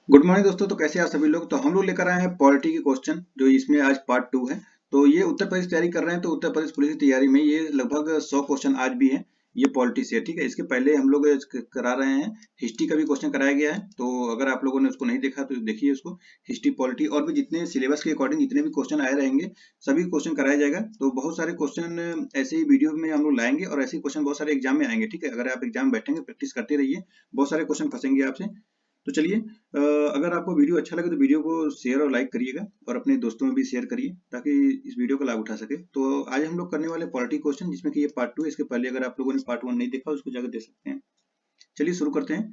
Good morning दोस्तों। तो कैसे हैं आप सभी लोग। तो हम लोग लेकर आए हैं पॉलिटी के क्वेश्चन, जो इसमें आज पार्ट 2 है। तो ये उत्तर प्रदेश तैयारी कर रहे हैं, तो उत्तर प्रदेश पुलिस की तैयारी में ये लगभग 100 क्वेश्चन आज भी हैं। ये पॉलिटी से है, ठीक है। इसके पहले हम लोग करा रहे हैं, हिस्ट्री का भी क्वेश्चन कराया गया है। तो अगर आप लोगों ने उसको नहीं देखा तो देखिए उसको। हिस्ट्री, पॉलिटी और भी जितने सिलेबस के अकॉर्डिंग जितने भी क्वेश्चन आए रहेंगे, सभी क्वेश्चन कराया जाएगा। तो बहुत सारे क्वेश्चन ऐसे ही वीडियो में हम लोग लाएंगे, और ऐसे क्वेश्चन बहुत सारे एग्जाम में आएंगे, ठीक है। अगर आप एग्जाम बैठेंगे, प्रैक्टिस करते रहिए, बहुत सारे क्वेश्चन फंसेंगे आपसे। तो चलिए, अगर आपको वीडियो अच्छा लगे तो वीडियो को शेयर और लाइक करिएगा, और अपने दोस्तों में भी शेयर करिए ताकि इस वीडियो का लाभ उठा सके। तो आज हम लोग करने वाले पॉलिटी क्वेश्चन, जिसमें कि ये पार्ट 2 है। इसके पहले अगर आप लोगों ने पार्ट 1 नहीं देखा उसको जाकर देख सकते हैं। चलिए शुरू करते हैं।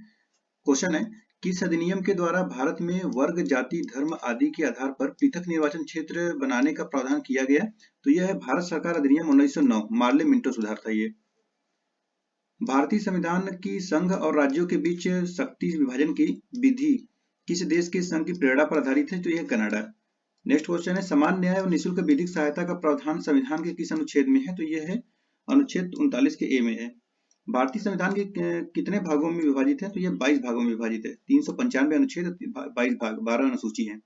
क्वेश्चन है, किस अधिनियम के द्वारा भारत में वर्ग, जाति, धर्म आदि के आधार पर पृथक निर्वाचन क्षेत्र बनाने का प्रावधान किया गया। तो यह है भारत सरकार अधिनियम 1909, मार्ले मिंटो सुधार था ये। भारतीय संविधान की संघ और राज्यों के बीच शक्ति विभाजन की विधि किस देश के संघ की प्रेरणा पर आधारित है। तो यह कनाडा। नेक्स्ट क्वेश्चन है, समान न्याय और निःशुल्क विधिक सहायता का प्रावधान संविधान के किस अनुच्छेद में है। तो यह है अनुच्छेद 39 के ए में है। भारतीय संविधान के कितने भागों में विभाजित है। तो यह 22 भागों में विभाजित है। 395 अनुच्छेद, 22 भाग, 12 अनुसूची है।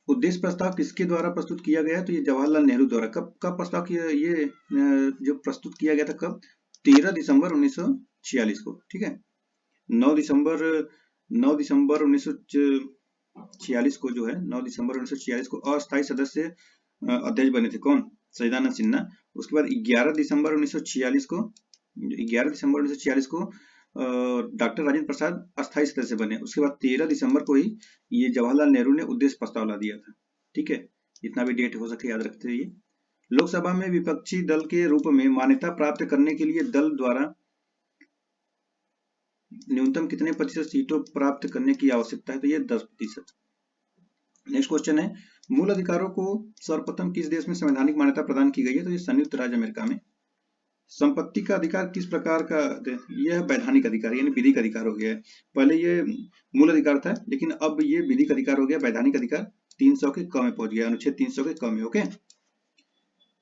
उद्देश्य प्रस्ताव किसके द्वारा प्रस्तुत किया गया है। तो ये जवाहरलाल नेहरू द्वारा। कब कब प्रस्ताव किया ये जो प्रस्तुत किया गया था, कब? 13 दिसंबर 1946 को, ठीक है। 9 दिसंबर 1946 को जो है, 9 दिसंबर 1946 को अस्थायी सदस्य अध्यक्ष बने थे। कौन? सच्चिदानंद सिन्हा। उसके बाद 11 दिसंबर 1946 को, 11 दिसंबर 1946 को डॉक्टर राजेंद्र प्रसाद अस्थायी सदस्य बने। उसके बाद 13 दिसंबर को ही ये जवाहरलाल नेहरू ने उद्देश्य प्रस्ताव ला दिया था, ठीक है। इतना भी डेट हो सके याद रखते रहिए। लोकसभा में विपक्षी दल के रूप में मान्यता प्राप्त करने के लिए दल द्वारा न्यूनतम कितने प्रतिशत सीटों प्राप्त करने की आवश्यकता है। तो ये 10%। नेक्स्ट क्वेश्चन है, मूल अधिकारों को सर्वप्रथम किस देश में संवैधानिक मान्यता प्रदान की गई है। तो ये संयुक्त राज्य अमेरिका में। संपत्ति का अधिकार किस प्रकार का? यह वैधानिक अधिकार यानी विधिक अधिकार हो गया है। पहले ये मूल अधिकार था, लेकिन अब ये विधिक अधिकार हो गया, वैधानिक अधिकार। 300 के कम में पहुंच गया, अनुच्छेद 300 के कम में। ओके।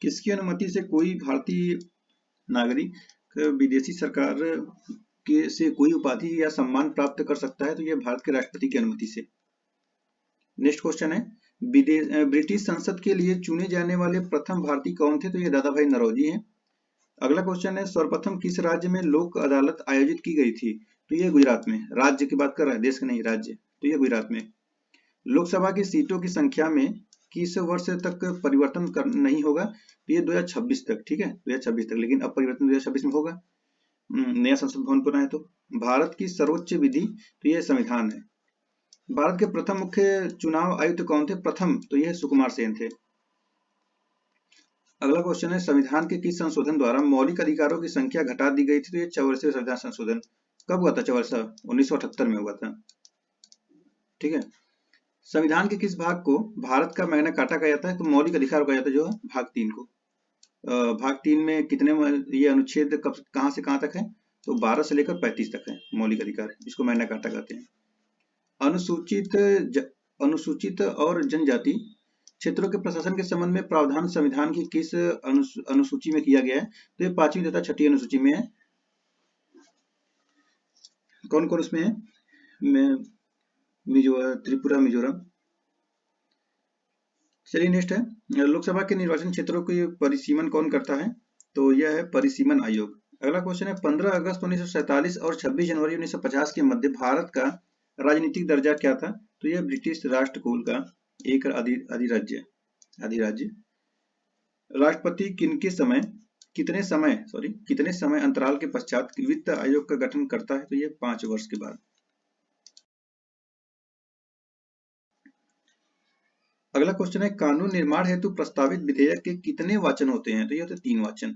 किसकी अनुमति से कोई भारतीय नागरिक विदेशी सरकार के से कोई उपाधि या सम्मान प्राप्त कर सकता है। तो यह भारत के राष्ट्रपति की अनुमति से। नेक्स्ट क्वेश्चन है, ब्रिटिश संसद के लिए चुने जाने वाले प्रथम भारतीय कौन थे। तो ये दादा भाई नौरोजी हैं। अगला क्वेश्चन है, सर्वप्रथम किस राज्य में लोक अदालत आयोजित की गई थी। तो ये गुजरात में। राज्य की बात कर रहा है, देश का नहीं, राज्य। तो ये गुजरात में। लोकसभा की सीटों की संख्या में किस वर्ष तक परिवर्तन नहीं होगा। तो ये 2026 तक, ठीक है, 2026 तक। लेकिन अब परिवर्तन 2026 में होगा, नया संसद भवन बना है। तो भारत की सर्वोच्च विधि, तो यह संविधान है। भारत के प्रथम मुख्य चुनाव आयुक्त कौन थे? प्रथम, तो यह सुकुमार सेन थे। अगला क्वेश्चन है, संविधान के किस संशोधन द्वारा मौलिक अधिकारों की संख्या घटा दी गई थी। तो ये 84वें संविधान संशोधन। कब हुआ था? 1978 में हुआ था, ठीक है। संविधान के किस भाग को भारत का मैग्ना कार्टा कहा जाता है। तो मौलिक अधिकार कहा जाता है, जो है भाग 3 को। भाग 3 में कितने ये अनुच्छेद कब कहां से कहां तक है। तो 12 से लेकर 35 तक है मौलिक अधिकार, जिसको मैग्ना कार्टा कहते हैं। अनुसूचित और जनजाति क्षेत्रों के प्रशासन के संबंध में प्रावधान संविधान की किस अनुसूची में किया गया है। तो ये 5वीं तथा 6ठी अनुसूची में है। कौन कौन उसमें है? त्रिपुरा, मिजोरम। चलिए नेक्स्ट है, लोकसभा के निर्वाचन क्षेत्रों के परिसीमन कौन करता है। तो यह है परिसीमन आयोग। अगला क्वेश्चन है, 15 अगस्त 1947 और 26 जनवरी 1950 के मध्य भारत का राजनीतिक दर्जा क्या था। तो यह ब्रिटिश राष्ट्रकूल का एक अधिराज्य। राष्ट्रपति कितने समय अंतराल के पश्चात वित्त आयोग का गठन करता है। तो यह 5 वर्ष के बाद। अगला क्वेश्चन है, कानून निर्माण हेतु प्रस्तावित विधेयक के कितने वाचन होते हैं। तो यह होते 3 वाचन।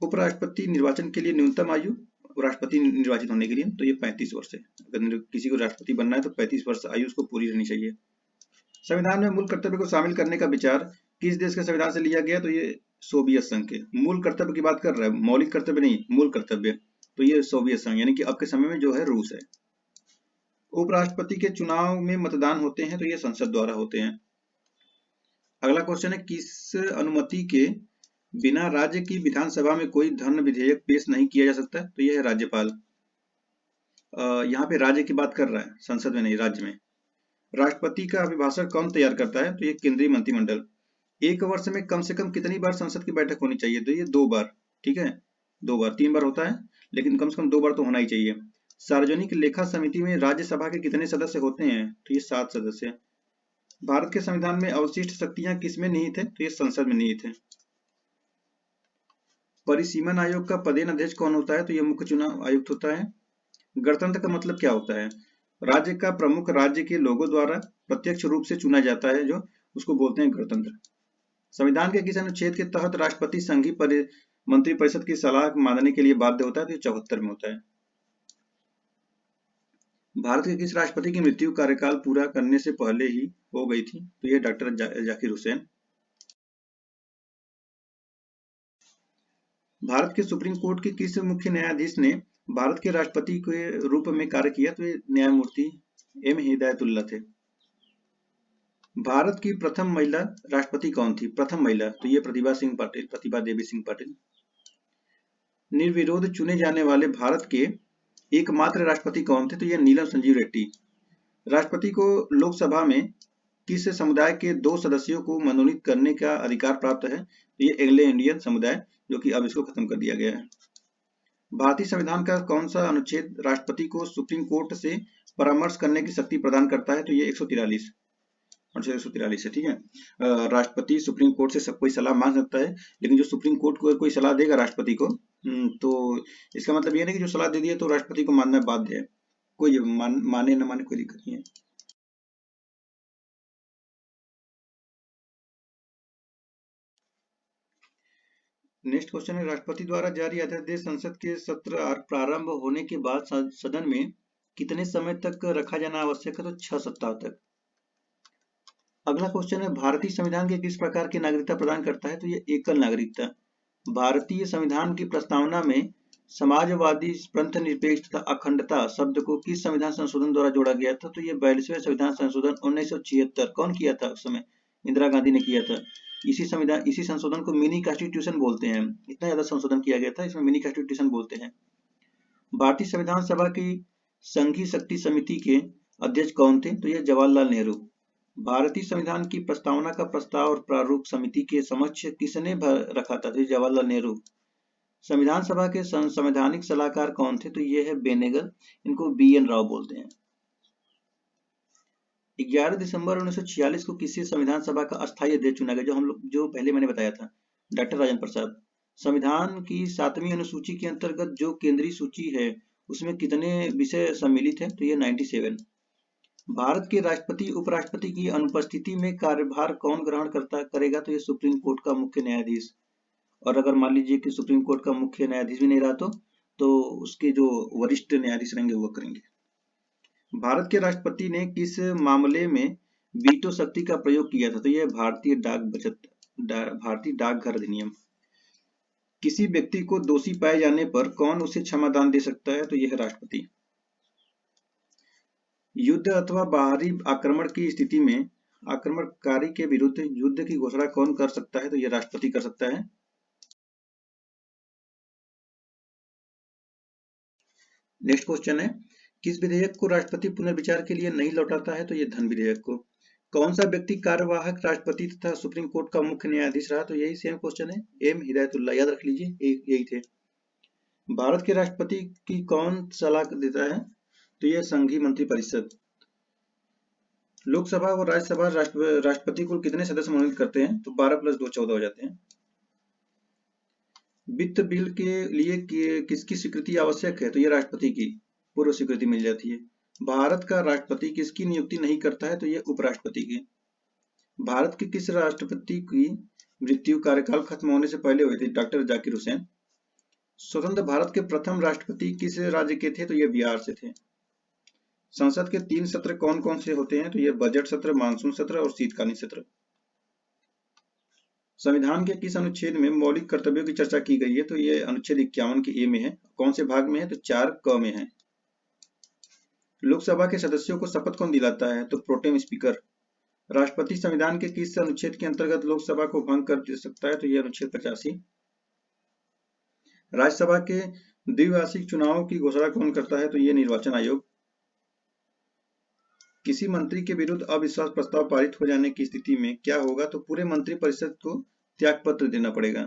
उपराष्ट्रपति निर्वाचन के लिए न्यूनतम आयु राष्ट्रपति निर्वाचित होने के लिए, तो ये 35 वर्ष है। अगर किसी को राष्ट्रपति बनना है तो 35 वर्ष आयु उसको पूरी रहनी चाहिए। संविधान में मूल कर्तव्य को शामिल करने का विचार किस देश के संविधान से लिया गया। तो ये सोवियत संघ के। मूल कर्तव्य की बात कर रहा है, मौलिक कर्तव्य नहीं, मूल कर्तव्य। तो ये सोवियत संघ यानी कि अब के समय में जो है रूस है। उपराष्ट्रपति के चुनाव में मतदान होते हैं। तो ये संसद द्वारा होते हैं। अगला क्वेश्चन है, किस अनुमति के बिना राज्य की विधानसभा में कोई धन विधेयक पेश नहीं किया जा सकता। तो यह है राज्यपाल। यहाँ पे राज्य की बात कर रहा है, संसद में नहीं, राज्य में। राष्ट्रपति का अभिभाषण कौन तैयार करता है? तो ये केंद्रीय मंत्रिमंडल। एक वर्ष में कम से कम कितनी बार संसद की बैठक होनी चाहिए? तो ये 2 बार, ठीक है, 2 बार, 3 बार होता है, लेकिन कम से कम 2 बार तो होना ही चाहिए। सार्वजनिक लेखा समिति में राज्यसभा के कितने सदस्य होते हैं? तो ये 7 सदस्य। भारत के संविधान में अवशिष्ट शक्तियां किसमें निहित है? तो ये संसद में निहित है। परिसीमन आयोग का पदेन अध्यक्ष कौन होता है? तो ये मुख्य चुनाव आयुक्त होता है। गणतंत्र का मतलब क्या होता है? राज्य का प्रमुख राज्य के लोगों द्वारा प्रत्यक्ष रूप से चुना जाता है, जो उसको बोलते हैं गणतंत्र। संविधान के किस अनुच्छेद के तहत राष्ट्रपति संघीय मंत्रिपरिषद की सलाह मानने के लिए बाध्य होता है? तो 74 में होता है। भारत के किस राष्ट्रपति की मृत्यु कार्यकाल पूरा करने से पहले ही हो गई थी? तो ये डॉक्टर जाकिर हुसैन। भारत के सुप्रीम कोर्ट के किस मुख्य न्यायाधीश ने भारत के राष्ट्रपति के रूप में कार्य किया? तो ये न्यायमूर्ति एम हिदायतुल्लाह थे। भारत की प्रथम महिला राष्ट्रपति कौन थी? प्रथम महिला, तो ये प्रतिभा देवी सिंह पाटिल। निर्विरोध चुने जाने वाले भारत के एकमात्र राष्ट्रपति कौन थे? तो ये नीलम संजीव रेड्डी। राष्ट्रपति को लोकसभा में किस समुदाय के 2 सदस्यों को मनोनीत करने का अधिकार प्राप्त है? तो ये एंग्लो इंडियन समुदाय, जो कि अब इसको खत्म कर दिया गया है। भारतीय संविधान का कौन सा अनुच्छेद राष्ट्रपति को सुप्रीम कोर्ट से परामर्श करने की शक्ति प्रदान करता है? तो ये 143 अनुच्छेद 143 है, ठीक है। राष्ट्रपति सुप्रीम कोर्ट से सब कोई सलाह मांग सकता है, लेकिन जो सुप्रीम कोर्ट को कोई सलाह देगा राष्ट्रपति को, तो इसका मतलब ये नहीं कि जो सलाह दे दिया तो राष्ट्रपति को मानना बाध्य है। कोई माने न माने कोई दिक्कत नहीं है। नेक्स्ट क्वेश्चन है, राष्ट्रपति द्वारा जारी अध्यादेश संसद के सत्र प्रारंभ होने के बाद सदन में कितने समय तक रखा जाना आवश्यक है? तो 6 सप्ताह तक। अगला क्वेश्चन है, भारतीय संविधान के किस प्रकार की नागरिकता प्रदान करता है? तो ये एकल नागरिकता। भारतीय संविधान की प्रस्तावना में समाजवादी, पंथ निरपेक्ष तथा अखंडता शब्द को किस संविधान संशोधन द्वारा जोड़ा गया था? तो ये 42वें संविधान संशोधन 1976। कौन किया था उस समय? इंदिरा गांधी ने किया था। इसी संशोधन को मिनी कॉन्स्टिट्यूशन बोलते हैं। इतना ज्यादा संशोधन किया गया था, इसमें मिनी कॉन्स्टिट्यूशन बोलते हैं। भारतीय संविधान सभा की संघीय शक्ति समिति के अध्यक्ष कौन थे? तो ये जवाहरलाल नेहरू। भारतीय संविधान की प्रस्तावना का प्रस्ताव और प्रारूप समिति के समक्ष किसने रखा था? तो जवाहरलाल नेहरू। संविधान सभा के संवैधानिक सलाहकार कौन थे? तो ये है बेनेगल, इनको BN राव बोलते हैं। 11 दिसंबर 1946 को किसी संविधान सभा का अस्थायी अध्यक्ष चुना गया? जो पहले मैंने बताया था, डॉक्टर राजेंद्र प्रसाद। संविधान की 7वीं अनुसूची के अंतर्गत जो केंद्रीय सूची है उसमें कितने विषय सम्मिलित है? तो ये 97। भारत के राष्ट्रपति उपराष्ट्रपति की अनुपस्थिति में कार्यभार कौन ग्रहण करेगा? तो ये सुप्रीम कोर्ट का मुख्य न्यायाधीश। और अगर मान लीजिए कि सुप्रीम कोर्ट का मुख्य न्यायाधीश भी नहीं रहा तो उसके जो वरिष्ठ न्यायाधीश रहेंगे वो करेंगे। भारत के राष्ट्रपति ने किस मामले में वीटो शक्ति का प्रयोग किया था? तो यह भारतीय डाकघर अधिनियम। किसी व्यक्ति को दोषी पाए जाने पर कौन उसे क्षमादान दे सकता है? तो यह है राष्ट्रपति। युद्ध अथवा बाहरी आक्रमण की स्थिति में आक्रमणकारी के विरुद्ध युद्ध की घोषणा कौन कर सकता है? तो यह राष्ट्रपति कर सकता है। नेक्स्ट क्वेश्चन है, किस विधेयक को राष्ट्रपति पुनर्विचार के लिए नहीं लौटाता है? तो ये धन विधेयक को। कौन सा व्यक्ति कार्यवाहक राष्ट्रपति तथा सुप्रीम कोर्ट का मुख्य न्यायाधीश रहा? तो यही सेम क्वेश्चन है, एम हिदायतुल्लाह। याद रख लीजिए, यही थे। भारत के राष्ट्रपति की कौन सलाह देता है? तो यह संघीय मंत्रिपरिषद। लोकसभा और राज्यसभा राष्ट्रपति को कितने सदस्य मनोनीत करते हैं? तो 12 + 2 14 हो जाते हैं। वित्त बिल के लिए किसकी स्वीकृति आवश्यक है? तो ये राष्ट्रपति की पूर्व स्वीकृति मिल जाती है। भारत का राष्ट्रपति किसकी नियुक्ति नहीं करता है? तो ये उपराष्ट्रपति की। भारत के किस राष्ट्रपति की मृत्यु कार्यकाल खत्म होने से पहले हुई थी? डॉक्टर जाकिर हुसैन। स्वतंत्र भारत के प्रथम राष्ट्रपति किस राज्य के थे? तो ये बिहार से थे। संसद के 3 सत्र कौन कौन से होते हैं? तो ये बजट सत्र, मानसून सत्र और शीतकालीन सत्र। संविधान के किस अनुच्छेद में मौलिक कर्तव्यों की चर्चा की गई है? तो ये अनुच्छेद 51 के ए में है। कौन से भाग में है? तो 4 क में है। लोकसभा के सदस्यों को शपथ कौन दिलाता है? तो प्रोटेम स्पीकर। राष्ट्रपति संविधान के किस अनुच्छेद के अंतर्गत लोकसभा को भंग कर सकता है? तो ये अनुच्छेद 85। राज्यसभा के द्विवार्षिक चुनाव की घोषणा कौन करता है? तो ये निर्वाचन आयोग। किसी मंत्री के विरुद्ध अविश्वास प्रस्ताव पारित हो जाने की स्थिति में क्या होगा? तो पूरे मंत्रिपरिषद को त्यागपत्र देना पड़ेगा।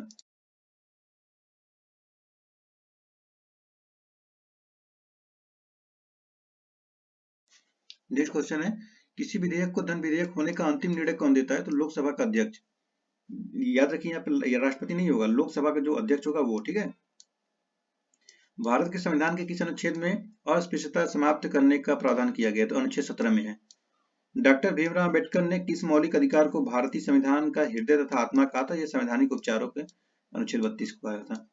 नेक्स्ट क्वेश्चन है, किसी विधेयक को धन विधेयक होने का अंतिम निर्णय कौन देता है? तो लोकसभा का अध्यक्ष। याद रखिए यहाँ पे राष्ट्रपति नहीं होगा, लोकसभा का जो अध्यक्ष होगा वो, ठीक है। भारत के संविधान के किस अनुच्छेद में अस्पृश्यता समाप्त करने का प्रावधान किया गया? तो अनुच्छेद 17 में है। डॉक्टर भीमराव अम्बेडकर ने किस मौलिक अधिकार को भारतीय संविधान का हृदय तथा आत्मा कहा था? यह संवैधानिक उपचारों के अनुच्छेद 32 को कहा था।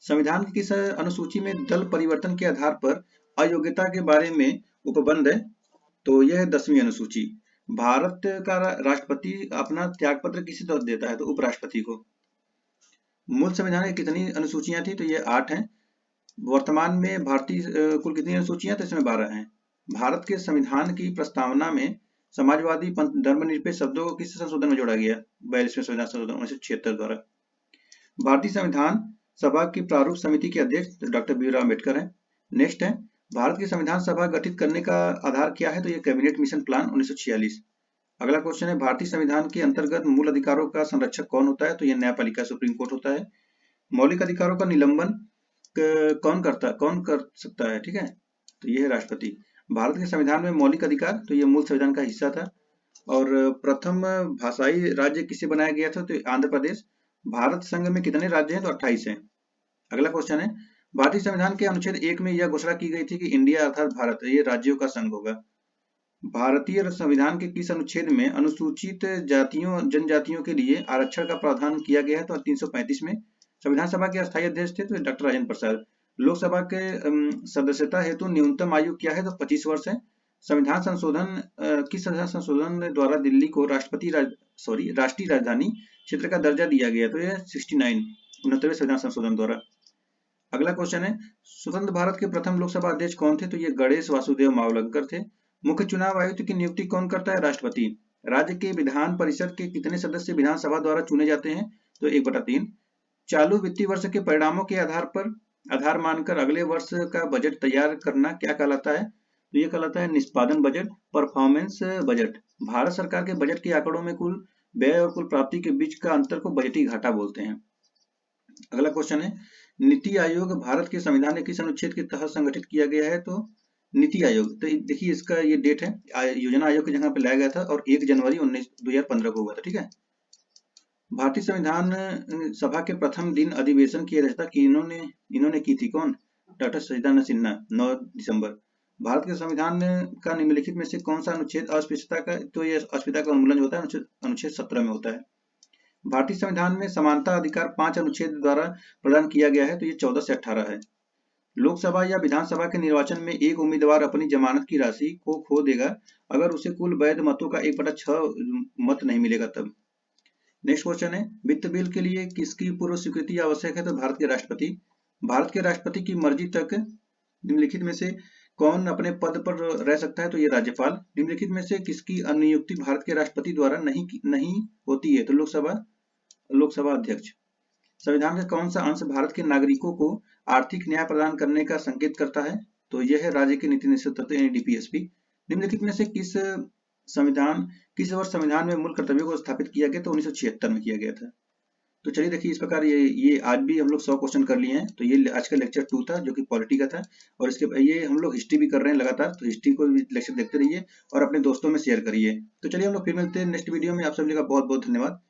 संविधान की किस अनुसूची में दल परिवर्तन के आधार पर अयोग्यता के बारे में उपबंध है? तो यह है 10वीं अनुसूची। भारत का राष्ट्रपति अपना त्यागपत्र किसे देता है? तो उपराष्ट्रपति को। मूल संविधान की कितनी अनुसूचियां थी? तो ये 8 हैं। वर्तमान में भारतीय कुल कितनी अनुसूचियां? तो इसमें 12 हैं। भारत के संविधान की प्रस्तावना में समाजवादी धर्मनिरपेक्ष शब्दों को किस संशोधन में जोड़ा गया? 42वें संविधान संशोधन 1976 द्वारा। भारतीय संविधान सभा की प्रारूप समिति के अध्यक्ष डॉक्टर भीमराव अम्बेडकर हैं। नेक्स्ट है, भारत की संविधान सभा गठित करने का आधार क्या है? तो ये कैबिनेट मिशन प्लान 1946। अगला क्वेश्चन है, भारतीय संविधान के अंतर्गत मूल अधिकारों का संरक्षक कौन होता है? तो यह न्यायपालिका सुप्रीम कोर्ट होता है। मौलिक अधिकारों का निलंबन कौन कर सकता है? ठीक है, तो यह है राष्ट्रपति। भारत के संविधान में मौलिक अधिकार, तो यह मूल संविधान का हिस्सा था। और प्रथम भाषाई राज्य किसे बनाया गया था? तो आंध्र प्रदेश। भारत संघ में कितने राज्य हैं? तो 28 हैं। अगला क्वेश्चन है, भारतीय संविधान के अनुच्छेद 1 में यह घोषणा की गई थी कि इंडिया अर्थात भारत ये राज्यों का संघ होगा। भारतीय संविधान के किस अनुच्छेद में अनुसूचित जातियों जनजातियों के लिए आरक्षण का प्रावधान किया गया है? तो 335 में। संविधान सभा के अस्थायी अध्यक्ष थे तो डॉक्टर राजेंद्र प्रसाद। लोकसभा के सदस्यता हेतु न्यूनतम आयु क्या है? तो 25 वर्ष है। संविधान संशोधन किस संविधान संशोधन द्वारा दिल्ली को राष्ट्रीय राजधानी क्षेत्र का दर्जा दिया गया? तो यह 69वें संविधान संशोधन द्वारा। अगला क्वेश्चन है, स्वतंत्र भारत के प्रथम लोकसभा अध्यक्ष कौन थे? तो ये गणेश वासुदेव मावलंकर थे। मुख्य चुनाव आयुक्त की नियुक्ति कौन करता है? राष्ट्रपति। राज्य के विधान परिषद के कितने सदस्य विधानसभा द्वारा चुने जाते हैं? तो 1/3। चालू वित्तीय वर्ष के परिणामों के आधार मानकर अगले वर्ष का बजट तैयार करना क्या कहलाता है? तो ये कहलाता है निष्पादन बजट, परफॉर्मेंस बजट। भारत सरकार के बजट के आंकड़ों में कुल व्यय और कुल प्राप्ति के बीच का अंतर को बजटीय घाटा बोलते हैं। अगला क्वेश्चन है, नीति आयोग भारत के संविधान के किस अनुच्छेद के तहत संगठित किया गया है? तो नीति आयोग, तो देखिए इसका ये डेट है, योजना आयोग के जगह पे लाया गया था और 1 जनवरी 2015 को हुआ था। ठीक है, भारतीय संविधान सभा के प्रथम दिन अधिवेशन की अध्यक्षता इन्होंने की थी कौन? डॉक्टर सचिदानंद सिन्हा, 9 दिसंबर। भारत के संविधान का निम्नलिखित में से कौन सा अनुच्छेद अस्पृश्यता का, तो ये अस्पृश्यता का उन्मूलन होता है अनुच्छेद 17 में होता है। भारतीय संविधान में समानता अधिकार 5 अनुच्छेद द्वारा प्रदान किया गया है, तो ये 14 से 18 है। लोकसभा या विधानसभा के निर्वाचन में एक उम्मीदवार अपनी जमानत की राशि को खो देगा अगर उसे कुल वैध मतों का 1/6 मत नहीं मिलेगा तब। नेक्स्ट क्वेश्चन है, वित्त बिल के लिए किसकी पूर्व स्वीकृति आवश्यक है? तो भारत के राष्ट्रपति। भारत के राष्ट्रपति की मर्जी तक निम्नलिखित में से कौन अपने पद पर रह सकता है? तो ये राज्यपाल। निम्नलिखित में से किसकी नियुक्ति भारत के राष्ट्रपति द्वारा नहीं होती है? तो लोकसभा अध्यक्ष। संविधान का कौन सा अंश भारत के नागरिकों को आर्थिक न्याय प्रदान करने का संकेत करता है? तो यह है राज्य के नीति निश्चित तत्व यानी डीपीएसपी। निम्नलिखित में से किस वर्ष संविधान में मूल कर्तव्यों को स्थापित किया गया? तो 1976 में किया गया था। तो चलिए देखिए, इस प्रकार ये आज भी हम लोग 100 क्वेश्चन कर लिए हैं। तो ये आज का लेक्चर 2 था जो कि पॉलिटी का था, और इसके ये हम लोग हिस्ट्री भी कर रहे हैं लगातार। तो हिस्ट्री को भी लेक्चर देखते रहिए और अपने दोस्तों में शेयर करिए। तो चलिए हम लोग फिर मिलते हैं नेक्स्ट वीडियो में। आप सभी का बहुत बहुत धन्यवाद।